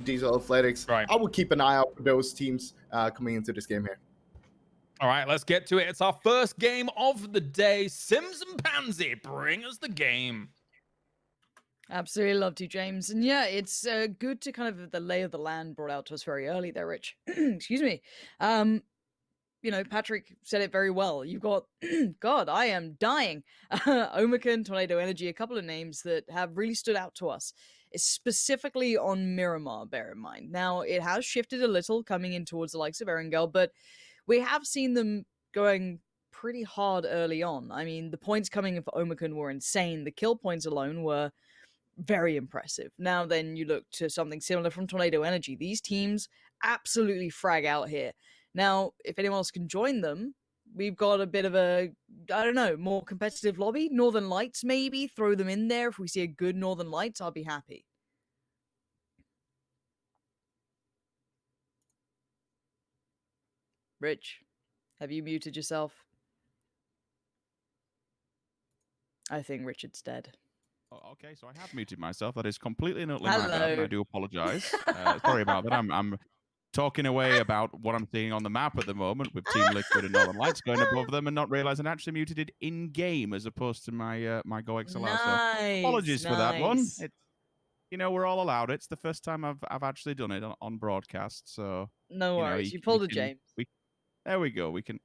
Diesel Athletics. Right. I would keep an eye out for those teams coming into this game here. All right, let's get to it. It's our first game of the day. Sims and Pansy, bring us the game. Absolutely love to, James. And yeah, it's good to kind of the lay of the land brought out to us very early there, Rich. Excuse me. You know, Patrick said it very well. You've got, God, I am dying. Omicron, Tornado Energy, a couple of names that have really stood out to us, specifically on Miramar, bear in mind. Now, it has shifted a little coming in towards the likes of Erangel, but we have seen them going pretty hard early on. I mean, the points coming in for Omicron were insane. The kill points alone were very impressive. Now then you look to something similar from Tornado Energy. These teams absolutely frag out here. Now, if anyone else can join them, we've got a bit of a, I don't know, more competitive lobby. Northern Lights, maybe. Throw them in there. If we see a good Northern Lights, I'll be happy. Rich, have you muted yourself? I think Richard's dead. Oh, okay, so I have muted myself. That is completely and utterly my bad, and Hello. I do apologize. Sorry about that. I'm talking away about what I'm seeing on the map at the moment with Team Liquid and Northern Lights going above them and not realizing I actually muted it in-game as opposed to my my GoXLR. Nice, so apologies for that one. nice. It's, you know, we're all allowed it. It's the first time I've actually done it on broadcast, so No you know, worries. You pulled a can- James. there we go. We can.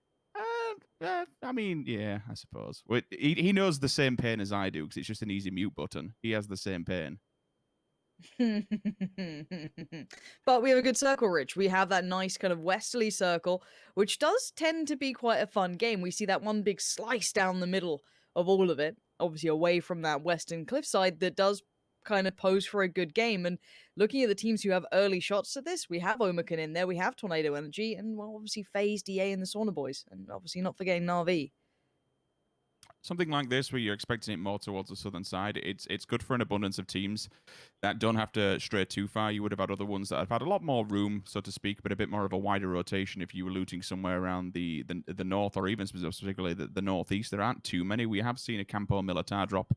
I mean, yeah, I suppose. Wait, he knows the same pain as I do because it's just an easy mute button. He has the same pain. But we have a good circle, Rich. We have that nice kind of westerly circle, which does tend to be quite a fun game. We see that one big slice down the middle of all of it, obviously away from that western cliffside that does kind of pose for a good game. And looking at the teams who have early shots at this, we have Omicron in there, we have Tornado Energy, and well, obviously FaZe, DA, and the Sauna Boys, and obviously not forgetting Na'Vi. Something like this, where you're expecting it more towards the southern side, it's good for an abundance of teams that don't have to stray too far. You would have had other ones that have had a lot more room, so to speak, but a bit more of a wider rotation. If you were looting somewhere around the north, or even specifically the northeast, there aren't too many. We have seen a Campo Militar drop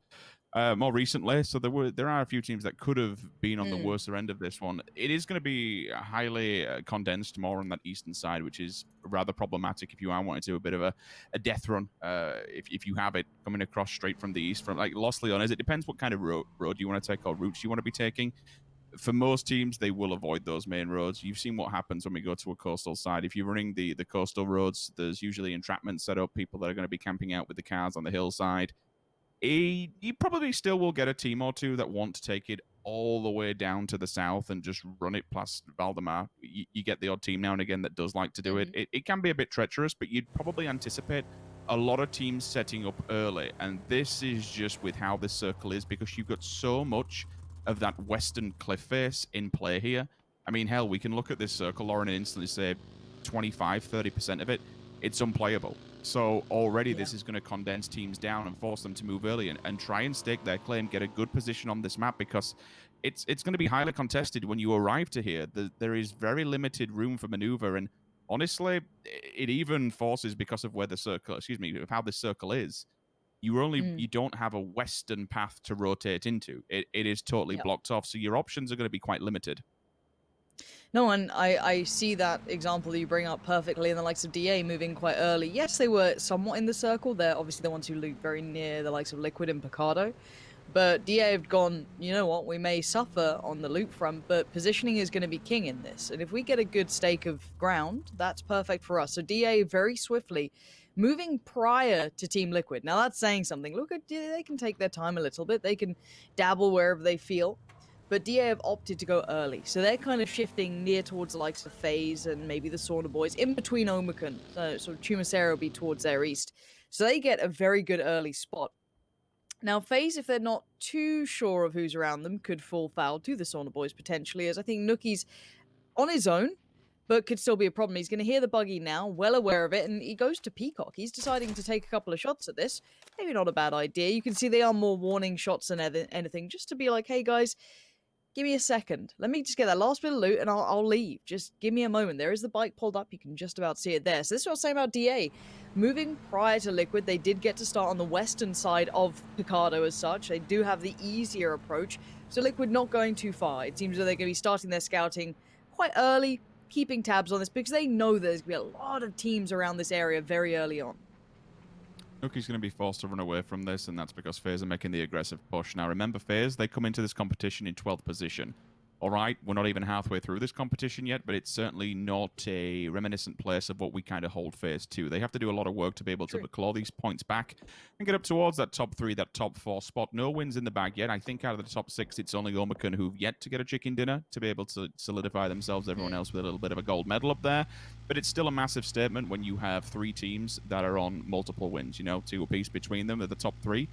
more recently, so there are a few teams that could have been on the worser end of this one. It is going to be highly condensed more on that eastern side, which is rather problematic if you are wanting to do a bit of a death run. If you have it coming across straight from the east, from like Los Leones, it depends what kind of road you want to take or routes you want to be taking. For most teams, they will avoid those main roads. You've seen what happens when we go to a coastal side. If you're running the coastal roads, there's usually entrapments set up, people that are going to be camping out with the cars on the hillside. You probably still will get a team or two that want to take it all the way down to the south and just run it past Valdemar. You get the odd team now and again that does like to do it. It can be a bit treacherous, but you'd probably anticipate a lot of teams setting up early. And this is just with how this circle is, because you've got so much of that western cliff face in play here. I mean, hell, we can look at this circle, Lauren, and instantly say 25-30% of it, it's unplayable. So already this is going to condense teams down and force them to move early and try and stake their claim, get a good position on this map, because it's going to be highly contested when you arrive to here. There is very limited room for maneuver, and honestly, it even forces, because of where the circle, of how this circle is, you don't have a western path to rotate into. It is totally blocked off, so your options are going to be quite limited. No, and I see that example that you bring up perfectly in the likes of DA moving quite early. Yes, they were somewhat in the circle. They're obviously the ones who loot very near the likes of Liquid and Picardo. But DA have gone, you know what, we may suffer on the loot front, but positioning is going to be king in this. And if we get a good stake of ground, that's perfect for us. So DA very swiftly moving prior to Team Liquid. Now that's saying something. Look, they can take their time a little bit. They can dabble wherever they feel. But DA have opted to go early, so they're kind of shifting near towards the likes of FaZe and maybe the Sauna Boys, in between Omicron. So Chumacero will be towards their east. So they get a very good early spot. Now, FaZe, if they're not too sure of who's around them, could fall foul to the Sauna Boys potentially, as I think Nookie's on his own, but could still be a problem. He's going to hear the buggy now, well aware of it, and he goes to Peacock. He's deciding to take a couple of shots at this. Maybe not a bad idea. You can see they are more warning shots than anything, just to be like, hey guys, give me a second. Let me just get that last bit of loot and I'll leave. Just give me a moment. There is the bike pulled up. You can just about see it there. So this is what I was saying about DA. moving prior to Liquid, they did get to start on the western side of Picado as such. They do have the easier approach, so Liquid not going too far. It seems that they're going to be starting their scouting quite early, keeping tabs on this because they know there's going to be a lot of teams around this area very early on. Nuki's going to be forced to run away from this, and that's because FaZe are making the aggressive push. Now, remember, FaZe, they come into this competition in 12th position. All right, we're not even halfway through this competition yet, but it's certainly not a reminiscent place of what we kind of hold FaZe to. They have to do a lot of work to be able to claw these points back and get up towards that top 3, that top 4 spot. No wins in the bag yet. I think out of the top 6, it's only Omicron who've yet to get a chicken dinner to be able to solidify themselves, everyone else with a little bit of a gold medal up there. But it's still a massive statement when you have 3 teams that are on multiple wins, you know, 2 apiece between them. They're the top 3.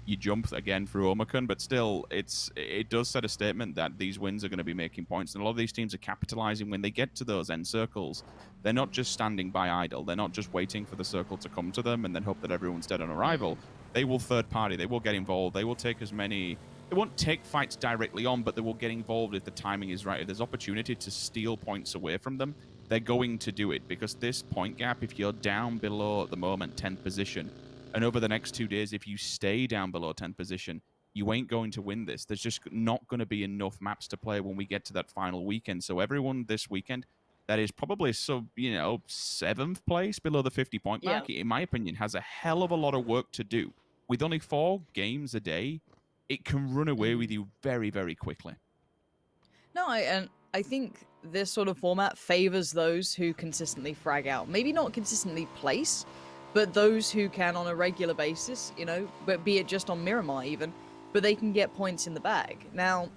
You jump again through Omicron, but still, it does set a statement that these wins are going to be making points, and a lot of these teams are capitalizing when they get to those end circles. They're not just standing by idle. They're not just waiting for the circle to come to them and then hope that everyone's dead on arrival. They will third party. They will get involved. They will take as many. They won't take fights directly on, but they will get involved if the timing is right. If there's opportunity to steal points away from them, they're going to do it, because this point gap, if you're down below at the moment 10th position, and over the next 2 days, if you stay down below 10th position, you ain't going to win this. There's just not going to be enough maps to play when we get to that final weekend. So everyone this weekend that is probably 7th place below the 50-point mark, in my opinion, has a hell of a lot of work to do. With only 4 games a day, it can run away with you very, very quickly. No, I think this sort of format favors those who consistently frag out. Maybe not consistently place, but those who can on a regular basis, you know, but be it just on Miramar even, but they can get points in the bag. Now,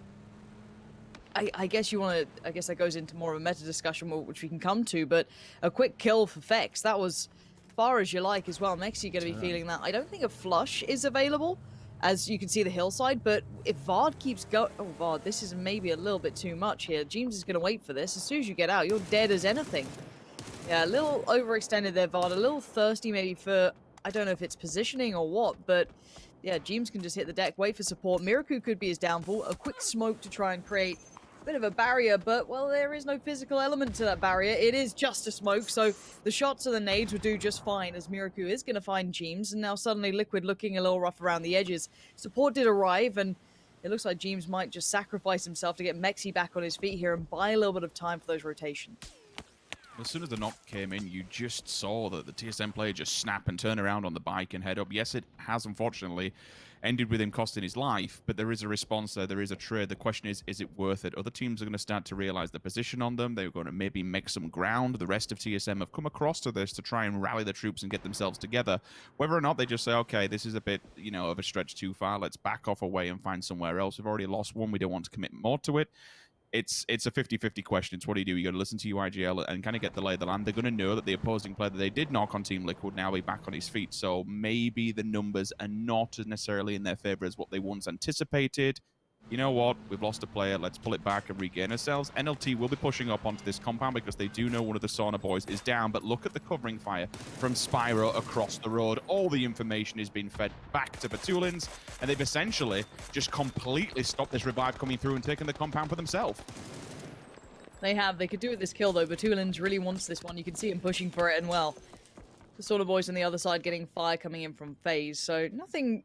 I guess I guess that goes into more of a meta discussion, which we can come to, but a quick kill for Fex, that was far as you like as well. Next, you're going to be feeling that. I don't think a flush is available, as you can see the hillside, but if Vard keeps going... Oh, Vard, this is maybe a little bit too much here. James is going to wait for this. As soon as you get out, you're dead as anything. Yeah, a little overextended there, Vard. A little thirsty maybe for, I don't know if it's positioning or what, but yeah, James can just hit the deck, wait for support. Miraku could be his downfall. A quick smoke to try and create a bit of a barrier, but, well, there is no physical element to that barrier. It is just a smoke, so the shots and the nades would do just fine, as Miraku is going to find James, and now suddenly Liquid looking a little rough around the edges. Support did arrive, and it looks like James might just sacrifice himself to get Mexi back on his feet here and buy a little bit of time for those rotations. As soon as the knock came in, you just saw that the TSM player just snap and turn around on the bike and head up. Yes, it has unfortunately ended with him costing his life, but there is a response there. There is a trade. The question is it worth it? Other teams are going to start to realize the position on them. They're going to maybe make some ground. The rest of TSM have come across to this to try and rally the troops and get themselves together. Whether or not they just say, okay, this is a bit, you know, of a stretch too far. Let's back off away and find somewhere else. We've already lost one. We don't want to commit more to it. It's a 50-50 question. It's what do? You got to listen to UIGL and kind of get the lay of the land. They're going to know that the opposing player that they did knock on Team Liquid now be back on his feet. So maybe the numbers are not necessarily in their favor as what they once anticipated. You know what? We've lost a player. Let's pull it back and regain ourselves. NLT will be pushing up onto this compound because they do know one of the Sauna boys is down. But look at the covering fire from Spyro across the road. All the information is being fed back to Batulins, and they've essentially just completely stopped this revive coming through and taken the compound for themselves. They have. They could do with this kill, though. Batulins really wants this one. You can see him pushing for it, and, well, the Sauna boys on the other side getting fire coming in from FaZe. So nothing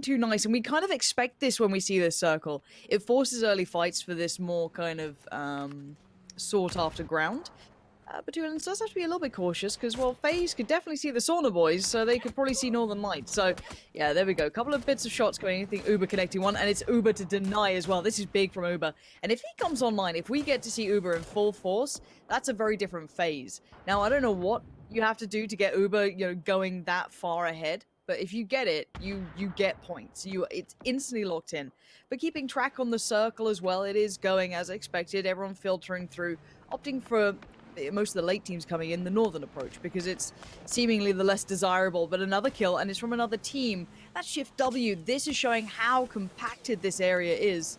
too nice, and we kind of expect this when we see this circle. It forces early fights for this more kind of sought-after ground. But Batulins does have to be a little bit cautious, because, well, FaZe could definitely see the Sauna boys, so they could probably see Northern Lights. So, yeah, there we go. A couple of bits of shots going. I think Uber connecting one, and it's Uber to deny as well. This is big from Uber. And if he comes online, if we get to see Uber in full force, that's a very different phase. Now, I don't know what you have to do to get Uber, you know, going that far ahead. But if you get it, you get points. It's instantly locked in. But keeping track on the circle as well, it is going as expected. Everyone filtering through, opting for most of the late teams coming in the northern approach because it's seemingly the less desirable. But another kill, and it's from another team. That's Shift W. This is showing how compacted this area is.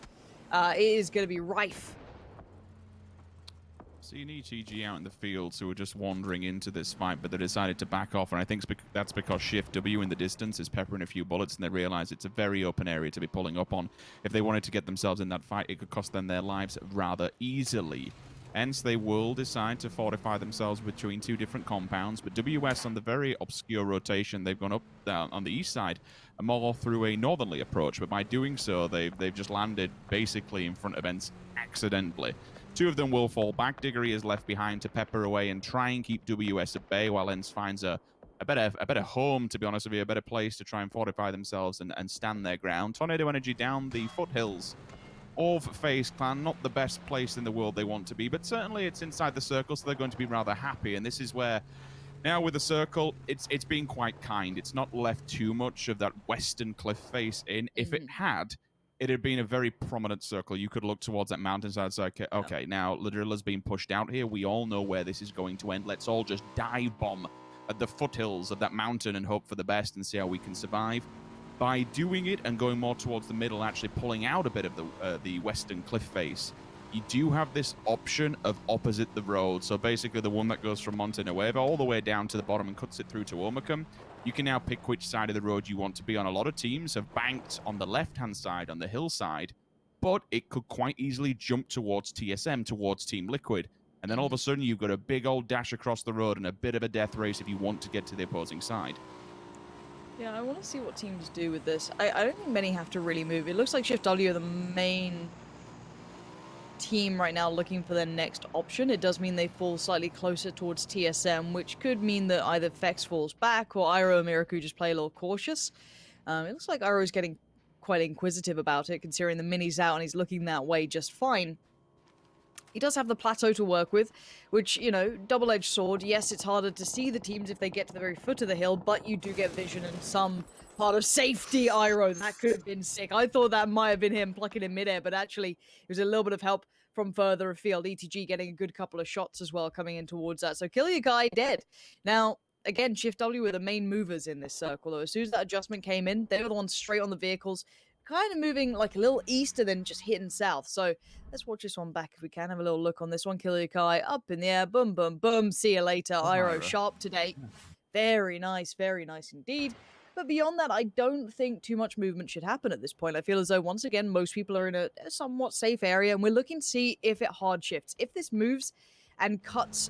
It is going to be rife. So you need TG out in the field who are just wandering into this fight, but they decided to back off, and I think that's because Shift W in the distance is peppering a few bullets, and they realize it's a very open area to be pulling up on. If they wanted to get themselves in that fight, it could cost them their lives rather easily. Hence, they will decide to fortify themselves between two different compounds. But WS on the very obscure rotation, they've gone up down on the east side and more through a northerly approach. But by doing so, they've just landed basically in front of Ence accidentally. Two of them will fall back. Diggory is left behind to pepper away and try and keep WS at bay, while Ence finds a better home, to be honest with you, a better place to try and fortify themselves and stand their ground. Tornado Energy down the foothills of FaZe Clan, not the best place in the world they want to be, but certainly it's inside the circle, so they're going to be rather happy. And this is where, now with the circle, it's been quite kind. It's not left too much of that western cliff face in. If it had, it had been a very prominent circle. You could look towards that mountainside and say, okay, now Ladrilla's been pushed out here. We all know where this is going to end. Let's all just dive bomb at the foothills of that mountain and hope for the best and see how we can survive. By doing it and going more towards the middle, actually pulling out a bit of the western cliff face, you do have this option of opposite the road. So basically the one that goes from Monte Nuevo all the way down to the bottom and cuts it through to Omicum. You can now pick which side of the road you want to be on. A lot of teams have banked on the left-hand side, on the hillside, but it could quite easily jump towards TSM, towards Team Liquid. And then all of a sudden, you've got a big old dash across the road and a bit of a death race if you want to get to the opposing side. Yeah, I want to see what teams do with this. I don't think many have to really move. It looks like Shift W are the main team right now looking for their next option. It does mean they fall slightly closer towards TSM, which could mean that either Fex falls back or Iroh and Miraku just play a little cautious. It looks like Iroh's getting quite inquisitive about it, considering the mini's out and he's looking that way just fine. He does have the plateau to work with, which, you know, double-edged sword. Yes, it's harder to see the teams if they get to the very foot of the hill, but you do get vision and some part of safety. Iroh, that could have been sick. I thought that might have been him plucking in midair, but actually it was a little bit of help from further afield. ETG getting a good couple of shots as well coming in towards that. So kill your guy dead. Now, again, Shift W were the main movers in this circle, though. As soon as that adjustment came in, they were the ones straight on the vehicles, kind of moving like a little east and then just hitting south. So let's watch this one back if we can. Have a little look on this one. Kiliakai up in the air. Boom, boom, boom. See you later. Iroh sharp today. Very nice indeed. But beyond that, I don't think too much movement should happen at this point. I feel as though, once again, most people are in a somewhat safe area, and we're looking to see if it hard shifts. If this moves and cuts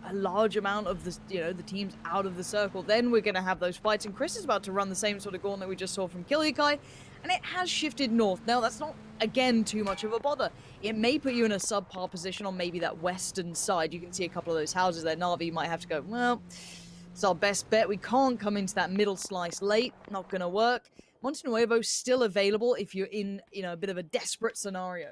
a large amount of the, you know, the teams out of the circle, then we're going to have those fights. And Chris is about to run the same sort of gauntlet we just saw from Kiliakai, and it has shifted north. Now, that's not, again, too much of a bother. It may put you in a subpar position on maybe that western side. You can see a couple of those houses there. Na'Vi might have to go, well, it's our best bet. We can't come into that middle slice late. Not going to work. Monte Nuevo still available if you're in, you know, a bit of a desperate scenario.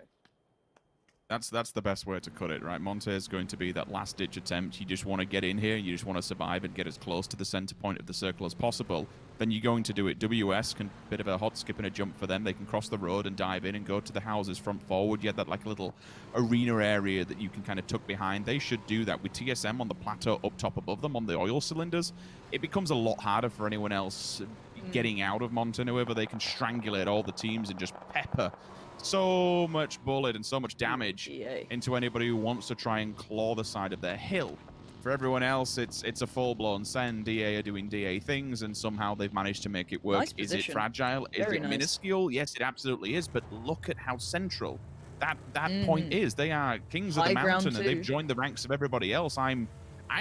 That's the best way to cut it, right? Monte is going to be that last-ditch attempt. You just want to get in here. You just want to survive and get as close to the center point of the circle as possible. Then you're going to do it. WS can, bit of a hot skip and a jump for them. They can cross the road and dive in and go to the houses front forward. You have that like little arena area that you can kind of tuck behind. They should do that with TSM on the plateau up top above them on the oil cylinders. It becomes a lot harder for anyone else getting out of Monte Nuevo. They can strangulate all the teams and just pepper so much bullet and so much damage into anybody who wants to try and claw the side of their hill. For everyone else, it's a full-blown send. DA are doing DA things, and somehow they've managed to make it work. Nice is it position. fragile? Is Very it nice. minuscule? Yes, it absolutely is, but look at how central that point is. They are kings of High the ground mountain, and they've too. joined the ranks of everybody else. I'm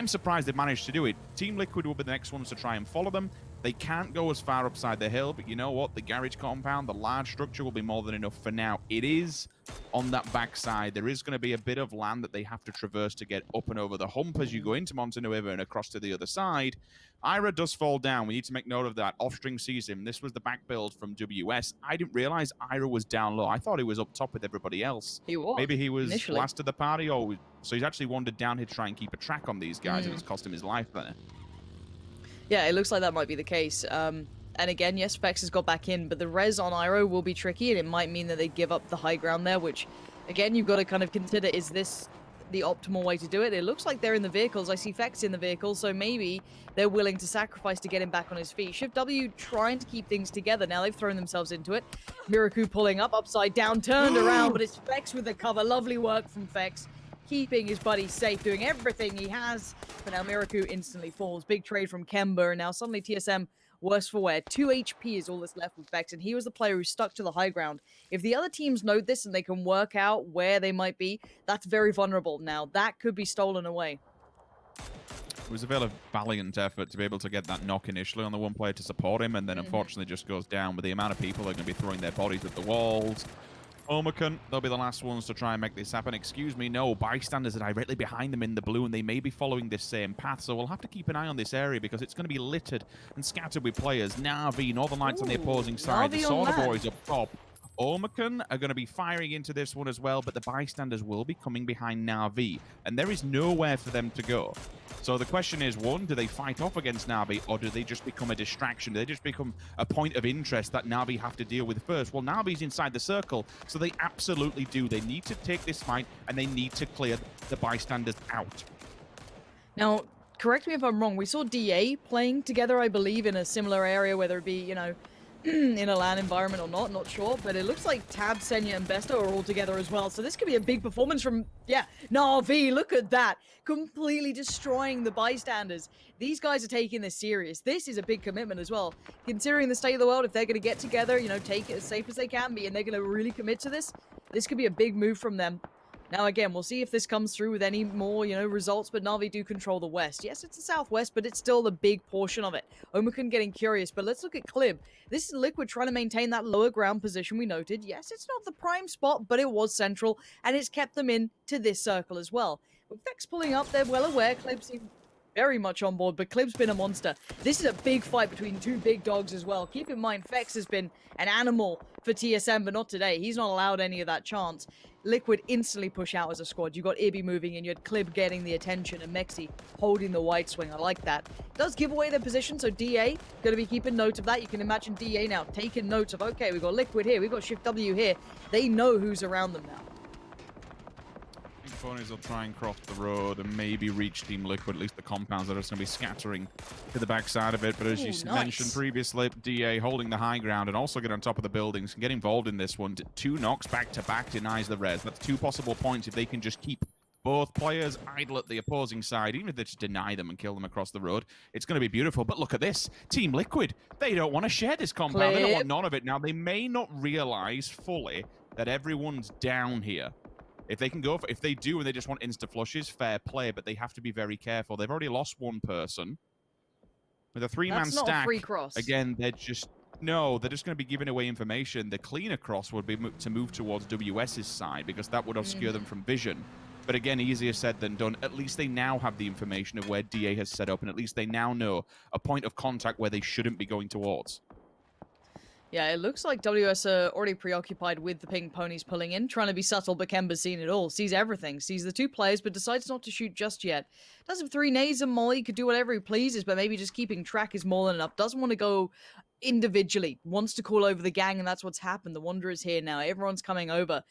surprised they've managed to do it. Team Liquid will be the next ones to try and follow them. They can't go as far upside the hill, but you know what? The garage compound, the large structure will be more than enough for now. It is on that backside. There is going to be a bit of land that they have to traverse to get up and over the hump as you go into Monte Nuevo and across to the other side. Ira does fall down. We need to make note of that. Offstring sees him. This was the back build from WS. I didn't realize Ira was down low. I thought he was up top with everybody else. He was. Maybe he was initially. last of the party, or so he's actually wandered down here to try and keep a track on these guys, and it's cost him his life there. Yeah, it looks like that might be the case. And again, yes, Fex has got back in, but the res on Iroh will be tricky, and it might mean that they give up the high ground there, which, again, you've got to kind of consider, is this the optimal way to do it? It looks like they're in the vehicles. I see Fex in the vehicle, so maybe they're willing to sacrifice to get him back on his feet. Shift W trying to keep things together. Now they've thrown themselves into it. Miraku pulling up, upside down, turned around, but it's Fex with the cover. Lovely work from Fex. keeping his buddy safe, doing everything he has. But now Miraku instantly falls. Big trade from Kemba, and now suddenly TSM worse for wear. 2 HP is all that's left with Vex, and he was the player who stuck to the high ground. If the other teams know this and they can work out where they might be, that's very vulnerable. Now, that could be stolen away. It was a very valiant effort to be able to get that knock initially on the one player to support him, and then unfortunately just goes down with the amount of people that are going to be throwing their bodies at the walls. Omicron, they'll be the last ones to try and make this happen. Excuse me, no, bystanders are directly behind them in the blue, and they may be following this same path, so we'll have to keep an eye on this area because it's going to be littered and scattered with players. Na'Vi, Northern Lights on the opposing side, the Solar Boys up top. Omicron are going to be firing into this one as well, but the bystanders will be coming behind Na'Vi, and there is nowhere for them to go. So the question is, one, do they fight off against Na'Vi, or do they just become a distraction? Do they just become a point of interest that Na'Vi have to deal with first? Well, Na'Vi's inside the circle, so they absolutely do. They need to take this fight, and they need to clear the bystanders out. Now, correct me if I'm wrong, we saw DA playing together, I believe, in a similar area, whether it be, you know, in a LAN environment or not sure, but it looks like Tab, Senya, and Besto are all together as well, so this could be a big performance from, Na'Vi, look at that, completely destroying the bystanders. These guys are taking this serious. This is a big commitment as well, considering the state of the world. If they're going to get together, you know, take it as safe as they can be, and they're going to really commit to this, this could be a big move from them. Now, again, we'll see if this comes through with any more, you know, results, but Na'Vi do control the west. Yes, it's the southwest, but it's still the big portion of it. Omicron getting curious, but let's look at Clib. This is Liquid trying to maintain that lower ground position we noted. Yes, it's not the prime spot, but it was central, and it's kept them in to this circle as well. With Vex pulling up, they're well aware. Clib seems very much on board, but Clib's been a monster. This is a big fight between two big dogs as well. Keep in mind, Vex has been an animal for TSM, but not today. He's not allowed any of that chance. Liquid instantly push out as a squad. You got Ibby moving and you had Clib getting the attention and Mexi holding the wide swing. I like that. Does give away their position, so DA going to be keeping note of that. You can imagine DA now taking notes of, okay, we've got Liquid here, we've got Shift W here. They know who's around them now. Ponies will try and cross the road and maybe reach Team Liquid, at least the compounds that are just going to be scattering to the backside of it. But as you mentioned previously, DA holding the high ground and also get on top of the buildings, can get involved in this one. 2 knocks back-to-back denies the res. That's 2 possible points if they can just keep both players idle at the opposing side, even if they just deny them and kill them across the road. It's going to be beautiful. But look at this. Team Liquid, they don't want to share this compound. They don't want none of it. Now, they may not realize fully that everyone's down here. If they can go for, if they do and they just want insta flushes, fair play, but they have to be very careful. They've already lost one person. With a 3-man stack, not a free cross. Again, they're just going to be giving away information. The cleaner cross would be to move towards WS's side because that would obscure them from vision. But again, easier said than done. At least they now have the information of where DA has set up, and at least they now know a point of contact where they shouldn't be going towards. Yeah, it looks like WS are already preoccupied with the pink ponies pulling in, trying to be subtle, but Kemba's seen it all, sees everything, sees the 2 players, but decides not to shoot just yet. Does have 3 nades and Molly, could do whatever he pleases, but maybe just keeping track is more than enough. Doesn't want to go individually, wants to call over the gang, and that's what's happened. The Wanderer's here now, everyone's coming over.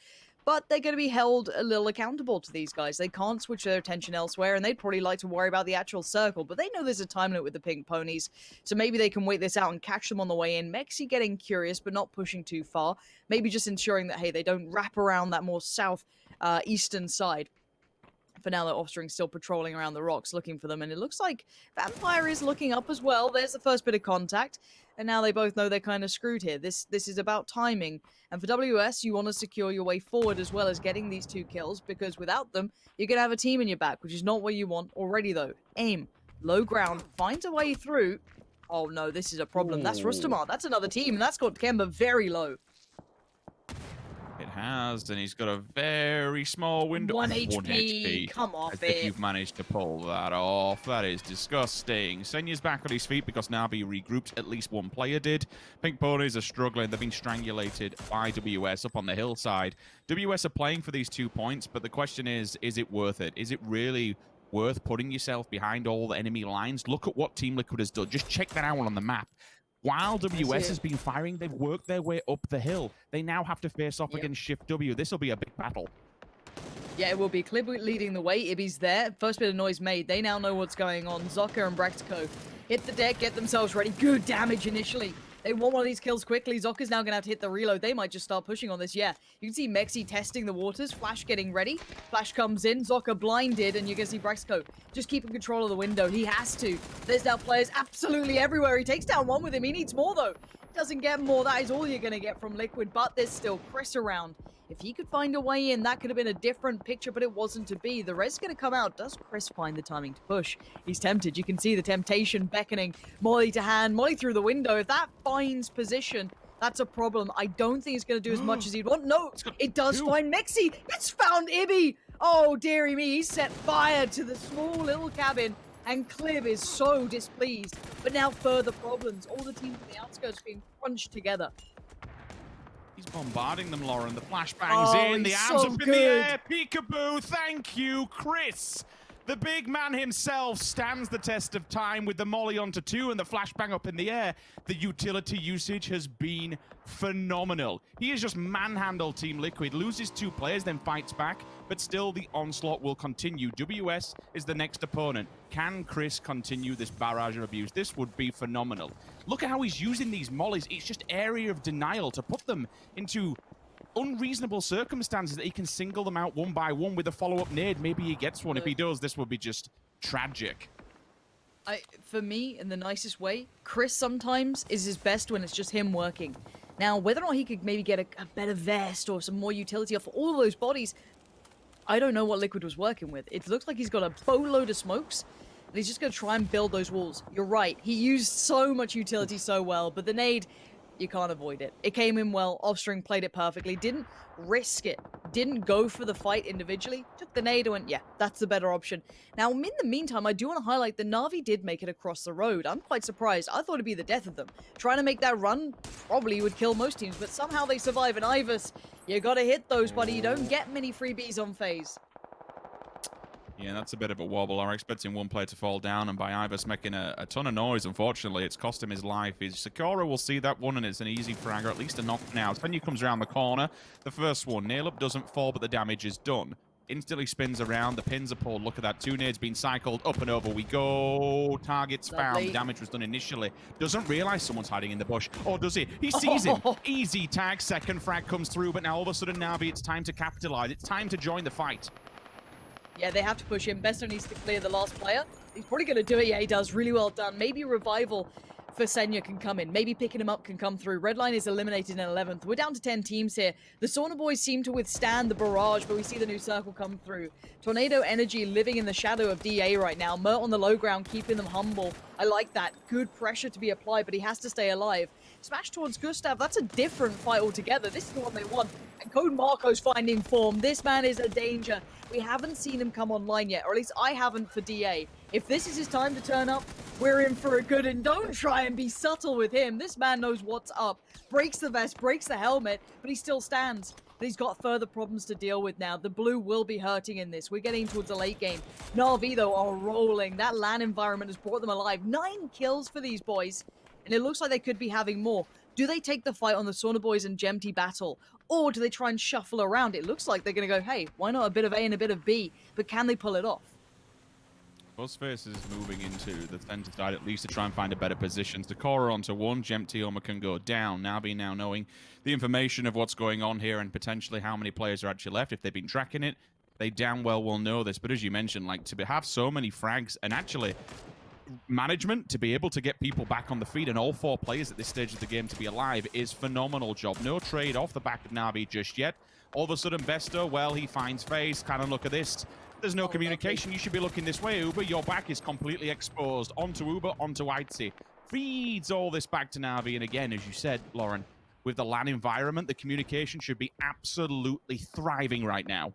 But they're going to be held a little accountable to these guys. They can't switch their attention elsewhere, and they'd probably like to worry about the actual circle. But they know there's a time limit with the pink ponies, so maybe they can wait this out and catch them on the way in. Mexi getting curious, but not pushing too far. Maybe just ensuring that, hey, they don't wrap around that more south eastern side. For now, their offspring still patrolling around the rocks looking for them, and it looks like Vampire is looking up as well. There's the first bit of contact, and now they both know they're kind of screwed here. This is about timing, and for WS, you want to secure your way forward as well as getting these 2 kills, because without them, you're going to have a team in your back, which is not what you want already, though. Aim, low ground, finds a way through. Oh no, this is a problem. That's Rustamar. That's another team, and that's got Kemba very low. It has, and he's got a very small window. 1 HP. Come off it. If you've managed to pull that off, that is disgusting. Senya's back on his feet because Na'Vi regrouped. At least 1 player did. Pink ponies are struggling. They're being strangulated by WS up on the hillside. WS are playing for these 2 points, but the question is it worth it? Is it really worth putting yourself behind all the enemy lines? Look at what Team Liquid has done. Just check that out on the map. While WS has been firing, they've worked their way up the hill. They now have to face off against Shift W. This will be a big battle. Yeah, it will be. Clib leading the way. Ibby's there. First bit of noise made. They now know what's going on. Zoka and Braxco hit the deck, get themselves ready. Good damage initially They want one of these kills quickly. Zocca's now going to have to hit the reload. They might just start pushing on this. Yeah, you can see Mexi testing the waters. Flash getting ready. Flash comes in. Zocca blinded. And you're going to see Brexco just keeping control of the window. He has to. There's now players absolutely everywhere. He takes down one with him. He needs more, though. Doesn't get more. That is all you're going to get from Liquid. But there's still Chris around. If he could find a way in, that could have been a different picture, but it wasn't to be. The red's going to come out. Does Chris find the timing to push? He's tempted. You can see the temptation beckoning. Molly to hand. Molly through the window. If that finds position, that's a problem. I don't think it's going to do as much as he'd want. No, it does find Mexi. It's found Ibby. Oh, dearie me. He set fire to the small little cabin. And Clib is so displeased. But now further problems. All the teams on the outskirts being crunched together. He's bombarding them, Lauren. The flashbangs in, the arms so up in good. the air. Peekaboo, thank you, Chris. The big man himself stands the test of time with the molly onto 2 and the flashbang up in the air. The utility usage has been phenomenal. He has just manhandled Team Liquid, loses 2 players, then fights back, but still the onslaught will continue. WS is the next opponent. Can Chris continue this barrage of abuse? This would be phenomenal. Look at how he's using these mollies. It's just area of denial to put them into unreasonable circumstances that he can single them out one by one with a follow-up nade. Maybe he gets one. If he does, this would be just tragic. For me, in the nicest way, Chris sometimes is his best when it's just him working. Now, whether or not he could maybe get a better vest or some more utility off all of those bodies, I don't know what Liquid was working with. It looks like he's got a boatload of smokes, and he's just going to try and build those walls. You're right. He used so much utility so well, but the nade, you can't avoid it. It came in well. Offstring played it perfectly. Didn't risk it. Didn't go for the fight individually. Took the nade and went, yeah, that's the better option. Now, in the meantime, I do want to highlight that Na'Vi did make it across the road. I'm quite surprised. I thought it'd be the death of them. Trying to make that run probably would kill most teams, but somehow they survive. And Ivus, you got to hit those, buddy. You don't get many freebies on phase. Yeah, that's a bit of a wobble. I'm expecting one player to fall down, and by Ivus making a ton of noise, unfortunately, it's cost him his life. Sakura will see that one, and it's an easy frag, or at least a knock now. Senya comes around the corner. The first one, nail up doesn't fall, but the damage is done. Instantly spins around, the pins are pulled. Look at that, 2 nades being cycled, up and over we go. Targets found, damage was done initially. Doesn't realize someone's hiding in the bush. Or does he? He sees him. Easy tag, second frag comes through, but now all of a sudden, Na'Vi, it's time to capitalize. It's time to join the fight. Yeah, they have to push him. Besto needs to clear the last player. He's probably going to do it. Yeah, he does. Really well done. Maybe revival for Senya can come in. Maybe picking him up can come through. Redline is eliminated in 11th. We're down to 10 teams here. The Sauna Boys seem to withstand the barrage, but we see the new circle come through. Tornado Energy living in the shadow of DA right now. Mert on the low ground, keeping them humble. I like that. Good pressure to be applied, but he has to stay alive. Smash towards Gustav. That's a different fight altogether. This is the one they want. And Code Marco's finding form. This man is a danger. We haven't seen him come online yet, or at least I haven't for DA. If this is his time to turn up, we're in for a good, and don't try and be subtle with him. This man knows what's up. Breaks the vest, breaks the helmet, but he still stands. But he's got further problems to deal with now. The blue will be hurting in this. We're getting towards the late game. Na'Vi, though, are rolling. That LAN environment has brought them alive. 9 kills for these boys, and it looks like they could be having more. Do they take the fight on the Sauna Boys and Gemty battle? Or do they try and shuffle around? It looks like they're going to go, hey, why not a bit of A and a bit of B? But can they pull it off? Ghostface is moving into the center side at least to try and find a better position. Sakura onto 1, Gemty can go down. Na'Vi now knowing the information of what's going on here and potentially how many players are actually left. If they've been tracking it, they damn well will know this. But as you mentioned, like to have so many frags and actually management to be able to get people back on the feet and all 4 players at this stage of the game to be alive is phenomenal job. No trade off the back of Na'Vi just yet. All of a sudden, Besto, well, he finds face. Kind of look at this. There's no communication. You should be looking this way, Uber. Your back is completely exposed. Onto Uber, onto Itzy. Feeds all this back to Na'Vi. And again, as you said, Lauren, with the LAN environment, the communication should be absolutely thriving right now.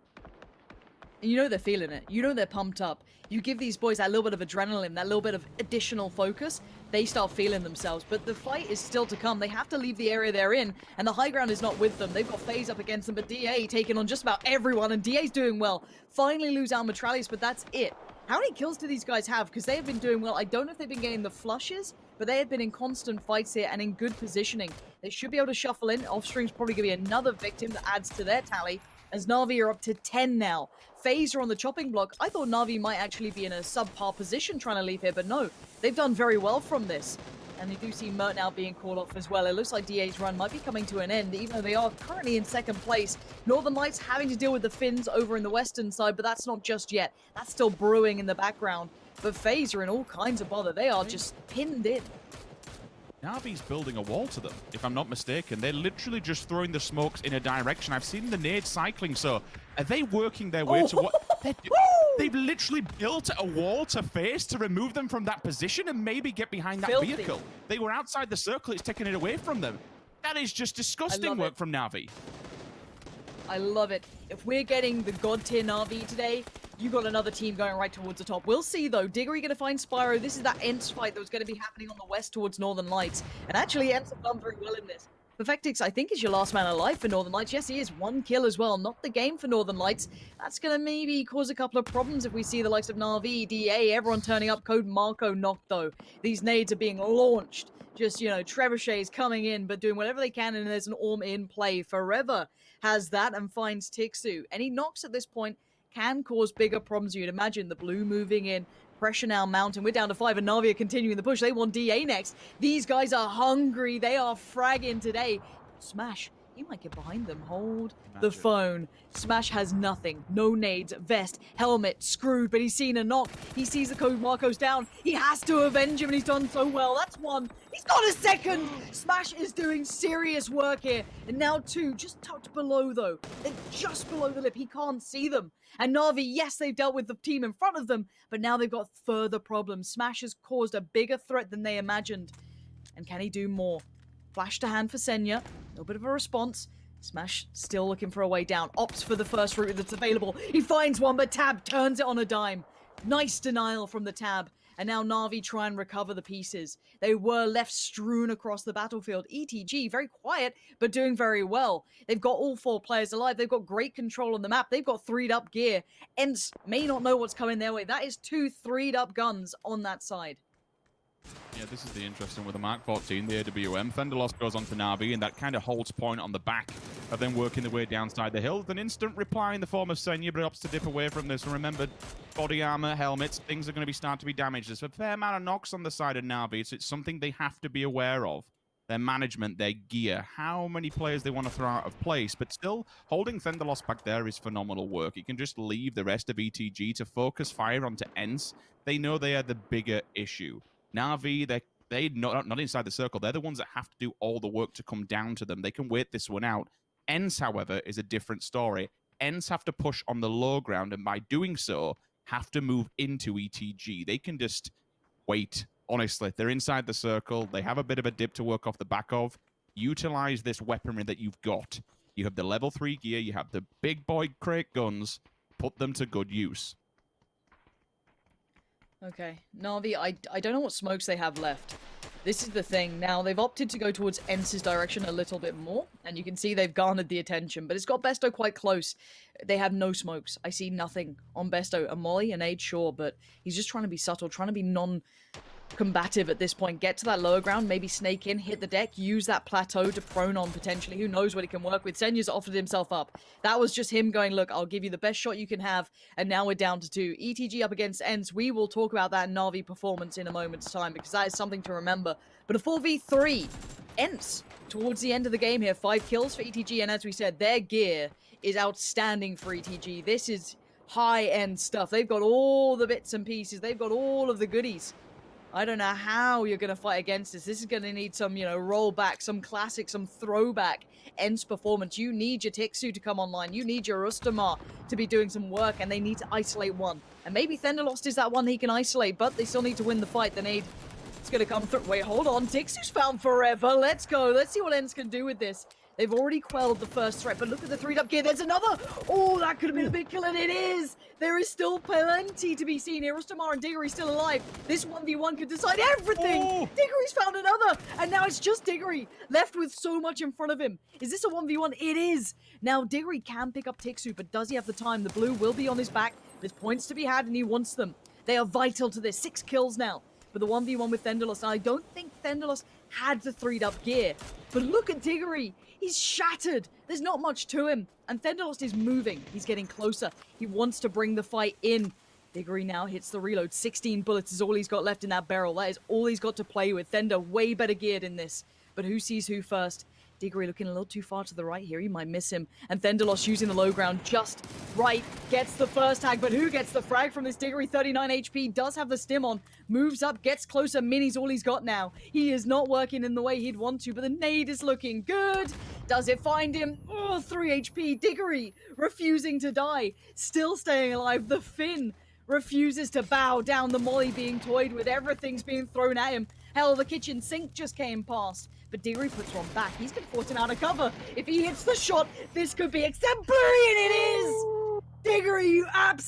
You know they're feeling it. You know they're pumped up. You give these boys that little bit of adrenaline, that little bit of additional focus, they start feeling themselves. But the fight is still to come. They have to leave the area they're in, and the high ground is not with them. They've got FaZe up against them, but DA taking on just about everyone, and DA's doing well. Finally lose Almatralius, but that's it. How many kills do these guys have? Because they have been doing well. I don't know if they've been getting the flushes, but they have been in constant fights here and in good positioning. They should be able to shuffle in. Offstring's probably going to be another victim that adds to their tally, as Na'Vi are up to 10 now. FaZe are on the chopping block. I thought Na'Vi might actually be in a subpar position trying to leave here, but no. They've done very well from this. And you do see Mert now being called off as well. It looks like DA's run might be coming to an end, even though they are currently in second place. Northern Lights having to deal with the Finns over in the western side, but that's not just yet. That's still brewing in the background. But FaZe are in all kinds of bother. They are just pinned in. Navi's building a wall to them, if I'm not mistaken. They're literally just throwing the smokes in a direction. I've seen the nade cycling, so are they working their way to what? They've literally built a wall to FaZe to remove them from that position and maybe get behind that vehicle. They were outside the circle, it's taking it away from them. That is just disgusting work from Na'Vi. I love it. If we're getting the god tier Na'Vi today, you got another team going right towards the top. We'll see though. Diggory gonna find Spyro. This is that Ence fight that was gonna be happening on the west towards Northern Lights. And actually Ence have done very well in this. Perfectix, I think, is your last man alive for Northern Lights. Yes, he is. 1 kill as well. Not the game for Northern Lights. That's going to maybe cause a couple of problems if we see the likes of Na'Vi, DA, everyone turning up. Code Marco knocked, though. These nades are being launched. Just, you know, trebuchets coming in, but doing whatever they can, and there's an Orm in play. Forever has that and finds Tixu. Any knocks at this point can cause bigger problems. You'd imagine the blue moving in. Pressure now mounting. We're down to 5 and Na'Vi are continuing the push. They want DA next. These guys are hungry. They are fragging today. Smash, he might get behind them. Hold the phone. Smash has nothing. No nades, vest, helmet, screwed, but he's seen a knock. He sees the Code Marco's down. He has to avenge him and he's done so well. That's one. He's got a second. Smash is doing serious work here. And now 2, just tucked below though. They're just below the lip. He can't see them. And Na'Vi, yes, they've dealt with the team in front of them, but now they've got further problems. Smash has caused a bigger threat than they imagined. And can he do more? Flash to hand for Senya. A little bit of a response. Smash still looking for a way down. Opts for the first route that's available. He finds one, but Tab turns it on a dime. Nice denial from the Tab. And now Na'Vi try and recover the pieces. They were left strewn across the battlefield. ETG, very quiet, but doing very well. They've got all 4 players alive. They've got great control on the map. They've got 3'd up gear. Ence may not know what's coming their way. That is 2 3'd up guns on that side. Yeah, this is the interesting with the Mark 14, the AWM. Fenderloss goes on to Na'Vi, and that kind of holds point on the back of them working their way downside the hill. An instant reply in the form of Senya, but opts to dip away from this. And remember, body armor, helmets, things are going to be starting to be damaged. There's a fair amount of knocks on the side of Na'Vi, so it's something they have to be aware of. Their management, their gear, how many players they want to throw out of place, but still holding Fenderloss back there is phenomenal work. You can just leave the rest of ETG to focus fire onto Ence. They know they are the bigger issue. Na'Vi, they're not inside the circle. They're the ones that have to do all the work to come down to them. They can wait this one out. Ence, however, is a different story. Ence have to push on the low ground, and by doing so, have to move into ETG. They can just wait. Honestly, they're inside the circle. They have a bit of a dip to work off the back of. Utilize this weaponry that you've got. You have the level 3 gear. You have the big boy crate guns. Put them to good use. Okay, Na'Vi, I don't know what smokes they have left. This is the thing. Now, they've opted to go towards Ence's direction a little bit more, and you can see they've garnered the attention, but it's got Besto quite close. They have no smokes. I see nothing on Besto. A molly, an aid, sure, but he's just trying to be subtle, trying to be non-combative at this point. Get to that lower ground, maybe snake in, hit the deck, use that plateau to prone on potentially. Who knows what he can work with. Senya's offered himself up. That was just him going, look, I'll give you the best shot you can have, and now we're down to 2. ETG up against Ence. We will talk about that Na'Vi performance in a moment's time, because that is something to remember. But a 4v3, Ence, towards the end of the game here, 5 kills for ETG, and as we said, their gear is outstanding for ETG. This is high-end stuff. They've got all the bits and pieces. They've got all of the goodies. I don't know how you're going to fight against this. This is going to need some, you know, rollback, some classic, some throwback Ence performance. You need your Tixu to come online. You need your Ustamar to be doing some work, and they need to isolate one. And maybe Thunderlost is that one he can isolate, but they still need to win the fight. The nade is going to come through. Wait, hold on. Tixu's found forever. Let's go. Let's see what Ence can do with this. They've already quelled the first threat, but look at the 3'd up gear. There's another. Oh, that could have been a big kill, and it is. There is still plenty to be seen here. Ustamar and Diggory still alive. This 1v1 could decide everything. Oh. Diggory's found another, and now it's just Diggory left with so much in front of him. Is this a 1v1? It is. Now, Diggory can pick up Tixu, but does he have the time? The blue will be on his back. There's points to be had, and he wants them. They are vital to this. 6 kills now. But the 1v1 with Thunderlost. Now, I don't think Thunderlost had the 3'd up gear, but look at Diggory. He's shattered. There's not much to him. And Thunderlost is moving. He's getting closer. He wants to bring the fight in. Diggory now hits the reload. 16 bullets is all he's got left in that barrel. That is all he's got to play with. Thunder way better geared in this. But who sees who first? Diggory looking a little too far to the right here. He might miss him. And Thendalos using the low ground just right. Gets the first tag, but who gets the frag from this Diggory? 39 HP, does have the stim on. Moves up, gets closer. Mini's all he's got now. He is not working in the way he'd want to, but the nade is looking good. Does it find him? Oh, 3 HP. Diggory refusing to die. Still staying alive. The Finn refuses to bow down. The molly being toyed with. Everything's being thrown at him. Hell, the kitchen sink just came past. But Diggory puts one back. He's been forced out of cover. If he hits the shot, this could be exemplary, and it is! Diggory, you absolute